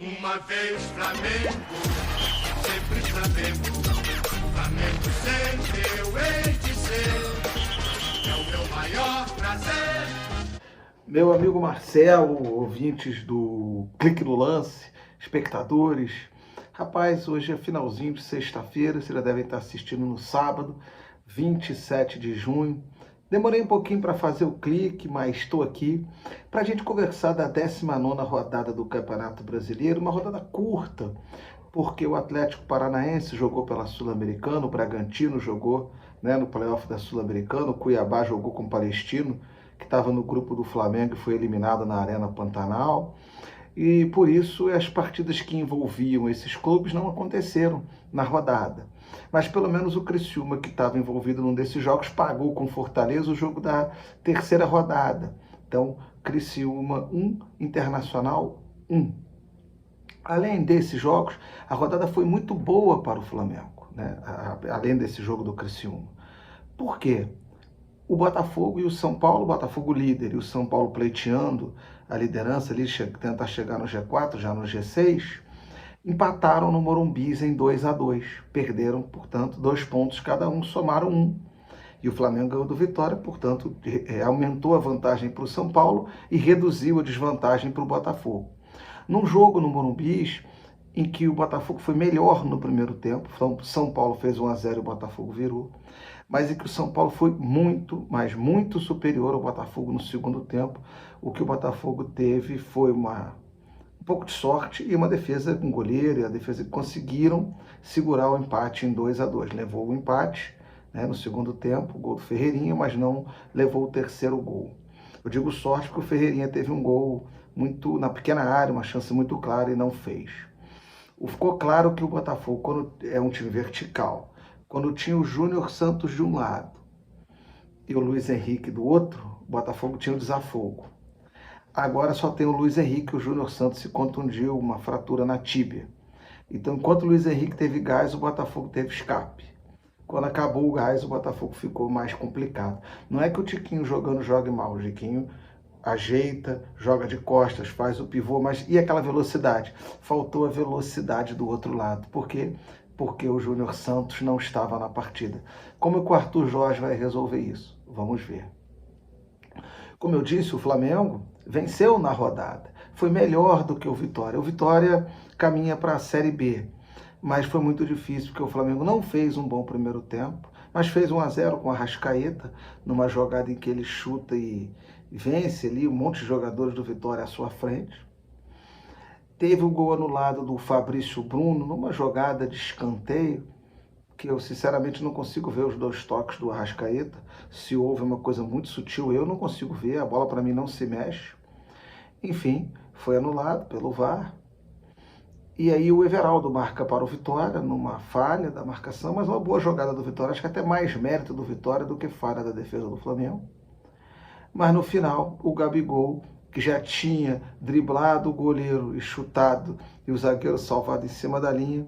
Uma vez Flamengo, sempre Flamengo. Flamengo sempre eu hei de ser. É o meu maior prazer. Meu amigo Marcelo, ouvintes do Clique no Lance, espectadores. Rapaz, hoje é finalzinho de sexta-feira, vocês já devem estar assistindo no sábado, 27 de junho. Demorei um pouquinho para fazer o clique, mas estou aqui para a gente conversar da 19ª rodada do Campeonato Brasileiro, uma rodada curta, porque o Atlético Paranaense jogou pela Sul-Americana, o Bragantino jogou, no playoff da Sul-Americana, o Cuiabá jogou com o Palestino, que estava no grupo do Flamengo e foi eliminado na Arena Pantanal. E por isso as partidas que envolviam esses clubes não aconteceram na rodada. Mas pelo menos o Criciúma, que estava envolvido num desses jogos, pagou com Fortaleza o jogo da terceira rodada. Então, Criciúma 1, Internacional 1. Além desses jogos, a rodada foi muito boa para o Flamengo, além desse jogo do Criciúma. Por quê? O Botafogo e o São Paulo, o Botafogo líder e o São Paulo pleiteando a liderança, ali tentar chegar no G4, já no G6, empataram no Morumbi em 2-2. Perderam, portanto, 2 pontos cada um, somaram 1. E o Flamengo ganhou do Vitória, portanto, aumentou a vantagem para o São Paulo e reduziu a desvantagem para o Botafogo. Num jogo no Morumbi, em que o Botafogo foi melhor no primeiro tempo, então São Paulo fez 1-0 e o Botafogo virou, mas em que o São Paulo foi muito, mas muito superior ao Botafogo no segundo tempo. O que o Botafogo teve foi um pouco de sorte e uma defesa com goleiro, e a defesa conseguiram segurar o empate em 2-2. Levou o empate no segundo tempo, o gol do Ferreirinha, mas não levou o terceiro gol. Eu digo sorte porque o Ferreirinha teve um gol muito na pequena área, uma chance muito clara e não fez. Ficou claro que o Botafogo, quando é um time vertical, quando tinha o Júnior Santos de um lado e o Luiz Henrique do outro, o Botafogo tinha o desafogo. Agora só tem o Luiz Henrique, o Júnior Santos se contundiu, uma fratura na tíbia. Então, enquanto o Luiz Henrique teve gás, o Botafogo teve escape. Quando acabou o gás, o Botafogo ficou mais complicado. Não é que o Tiquinho jogando jogue mal, o Tiquinho ajeita, joga de costas, faz o pivô, mas e aquela velocidade? Faltou a velocidade do outro lado. Por quê? Porque o Júnior Santos não estava na partida. Como é que o Arthur Jorge vai resolver isso? Vamos ver. Como eu disse, o Flamengo venceu na rodada. Foi melhor do que o Vitória. O Vitória caminha para a Série B, mas foi muito difícil porque o Flamengo não fez um bom primeiro tempo, mas fez 1-0 com a Arrascaeta, numa jogada em que ele chuta e vence ali um monte de jogadores do Vitória à sua frente. Teve o gol anulado do Fabrício Bruno numa jogada de escanteio, que eu sinceramente não consigo ver os 2 toques do Arrascaeta. Se houve uma coisa muito sutil, eu não consigo ver, a bola para mim não se mexe. Enfim, foi anulado pelo VAR. E aí o Everaldo marca para o Vitória, numa falha da marcação, mas uma boa jogada do Vitória, acho que até mais mérito do Vitória do que falha da defesa do Flamengo. Mas no final, o Gabigol, que já tinha driblado o goleiro e chutado, e o zagueiro salvado em cima da linha,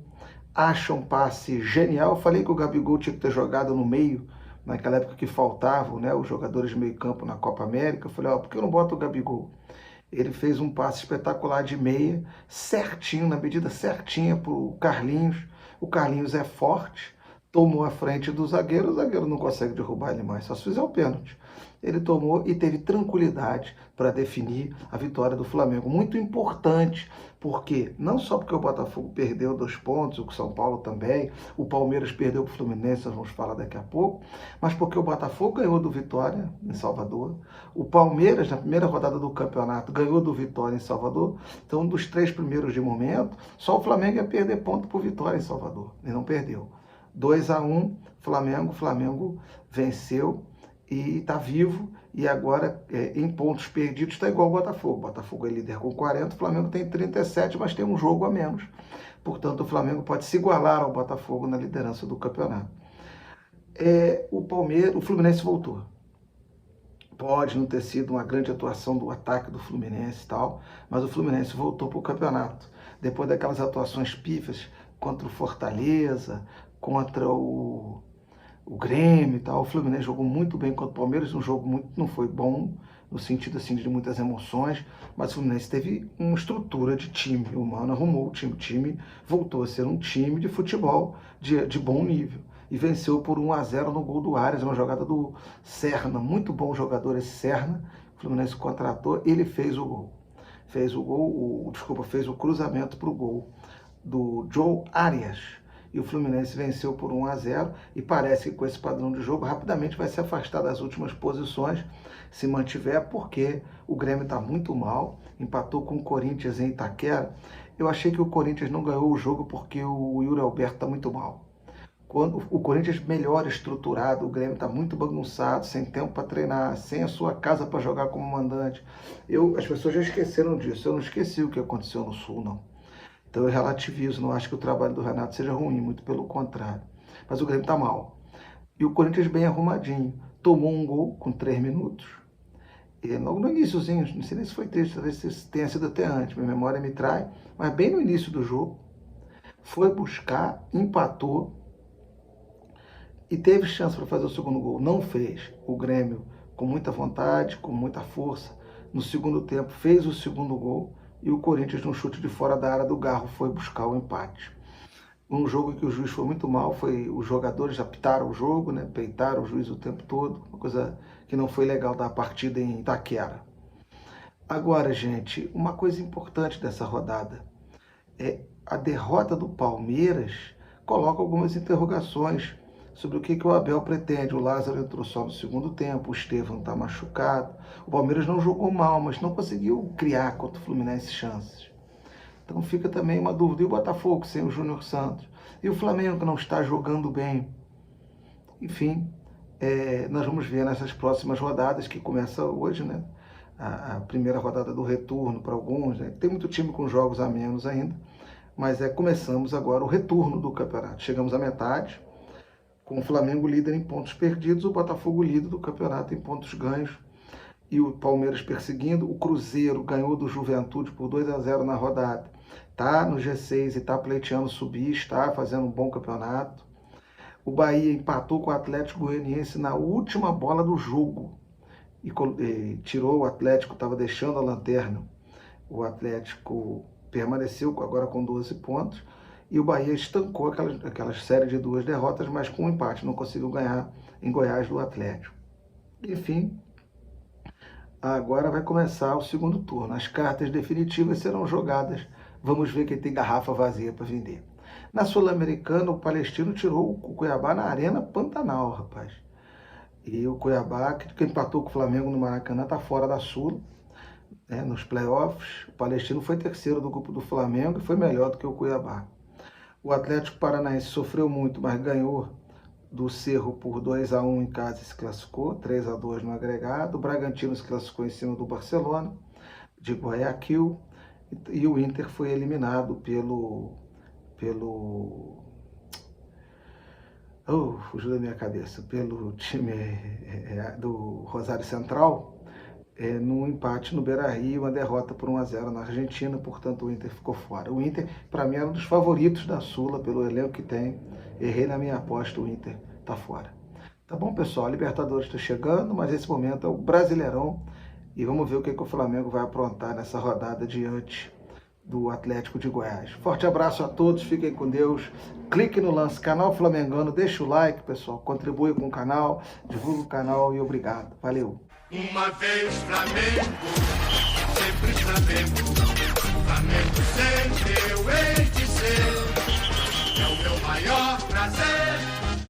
acha um passe genial. Eu falei que o Gabigol tinha que ter jogado no meio, naquela época que faltavam os jogadores de meio campo na Copa América. Eu falei, por que eu não boto o Gabigol? Ele fez um passe espetacular de meia, certinho, na medida certinha para o Carlinhos. O Carlinhos é forte, tomou a frente do zagueiro, o zagueiro não consegue derrubar ele mais, só se fizer o pênalti. Ele tomou e teve tranquilidade para definir a vitória do Flamengo. Muito importante, porque não só porque o Botafogo perdeu 2 pontos, o São Paulo também, o Palmeiras perdeu para o Fluminense, nós vamos falar daqui a pouco, mas porque o Botafogo ganhou do Vitória em Salvador, o Palmeiras, na primeira rodada do campeonato, ganhou do Vitória em Salvador. Então, um dos 3 primeiros de momento, só o Flamengo ia perder ponto para o Vitória em Salvador, e não perdeu. 2-1, Flamengo venceu e está vivo, e agora em pontos perdidos está igual ao Botafogo. O Botafogo é líder com 40, o Flamengo tem 37, mas tem um jogo a menos. Portanto, o Flamengo pode se igualar ao Botafogo na liderança do campeonato. O Fluminense voltou. Pode não ter sido uma grande atuação do ataque do Fluminense e tal, mas o Fluminense voltou para o campeonato. Depois daquelas atuações pífias contra o Fortaleza, contra o Grêmio e tal, o Fluminense jogou muito bem contra o Palmeiras, um jogo não foi bom, no sentido assim de muitas emoções, mas o Fluminense teve uma estrutura de time. O Mano arrumou o time voltou a ser um time de futebol de bom nível. E venceu por 1-0 no gol do Arias, uma jogada do Serna, muito bom jogador esse Serna. O Fluminense contratou, ele fez o gol. Fez o cruzamento para o gol do Joe Arias. E o Fluminense venceu por 1-0 e parece que com esse padrão de jogo rapidamente vai se afastar das últimas posições, se mantiver, porque o Grêmio está muito mal, empatou com o Corinthians em Itaquera. Eu achei que o Corinthians não ganhou o jogo porque o Yuri Alberto está muito mal. Quando o Corinthians melhor estruturado, o Grêmio está muito bagunçado, sem tempo para treinar, sem a sua casa para jogar como mandante. As pessoas já esqueceram disso, eu não esqueci o que aconteceu no Sul, não. Então eu relativizo, não acho que o trabalho do Renato seja ruim, muito pelo contrário. Mas o Grêmio está mal. E o Corinthians bem arrumadinho, tomou um gol com 3 minutos. E logo no iníciozinho, não sei nem se foi triste, talvez tenha sido até antes, minha memória me trai, mas bem no início do jogo, foi buscar, empatou, e teve chance para fazer o segundo gol, não fez. O Grêmio, com muita vontade, com muita força, no segundo tempo fez o segundo gol e o Corinthians, no chute de fora da área do Garro, foi buscar o empate. Um jogo em que o juiz foi muito mal, os jogadores apitaram o jogo, né, peitaram o juiz o tempo todo, uma coisa que não foi legal da partida em Itaquera. Agora, gente, uma coisa importante dessa rodada é a derrota do Palmeiras coloca algumas interrogações sobre o que o Abel pretende. O Lázaro entrou só no segundo tempo, o Estevão está machucado. O Palmeiras não jogou mal, mas não conseguiu criar contra o Fluminense chances. Então fica também uma dúvida. E o Botafogo sem o Júnior Santos? E o Flamengo que não está jogando bem? Enfim, nós vamos ver nessas próximas rodadas, que começa hoje, né? A primeira rodada do retorno para alguns, né? Tem muito time com jogos a menos ainda, mas começamos agora o retorno do campeonato. Chegamos à metade, com o Flamengo líder em pontos perdidos, o Botafogo líder do campeonato em pontos ganhos, e o Palmeiras perseguindo. O Cruzeiro ganhou do Juventude por 2-0 na rodada. Está no G6 e está pleiteando subir, está fazendo um bom campeonato. O Bahia empatou com o Atlético Goianiense na última bola do jogo e tirou o Atlético, estava deixando a lanterna. O Atlético permaneceu agora com 12 pontos. E o Bahia estancou aquela série de 2 derrotas, mas com um empate, não conseguiu ganhar em Goiás do Atlético. Enfim, agora vai começar o segundo turno. As cartas definitivas serão jogadas. Vamos ver quem tem garrafa vazia para vender. Na Sul-Americana, o Palestino tirou o Cuiabá na Arena Pantanal, rapaz. E o Cuiabá, que empatou com o Flamengo no Maracanã, está fora da Sul, né, nos playoffs. O Palestino foi terceiro do grupo do Flamengo e foi melhor do que o Cuiabá. O Atlético Paranaense sofreu muito, mas ganhou do Cerro por 2-1 em casa e se classificou, 3-2 no agregado. O Bragantino se classificou em cima do Barcelona, de Guayaquil, e o Inter foi eliminado fugiu da minha cabeça, pelo time do Rosário Central, num empate no Beira-Rio, uma derrota por 1-0 na Argentina, portanto o Inter ficou fora. O Inter, para mim, era um dos favoritos da Sula, pelo elenco que tem. Errei na minha aposta, o Inter está fora. Tá bom, pessoal? A Libertadores está chegando, mas esse momento é o Brasileirão, e vamos ver o que o Flamengo vai aprontar nessa rodada diante do Atlético de Goiás. Forte abraço a todos, fiquem com Deus. Clique no lance, canal Flamengano, deixa o like, pessoal, contribui com o canal, divulga o canal e obrigado. Valeu! Uma vez Flamengo, sempre Flamengo, Flamengo sempre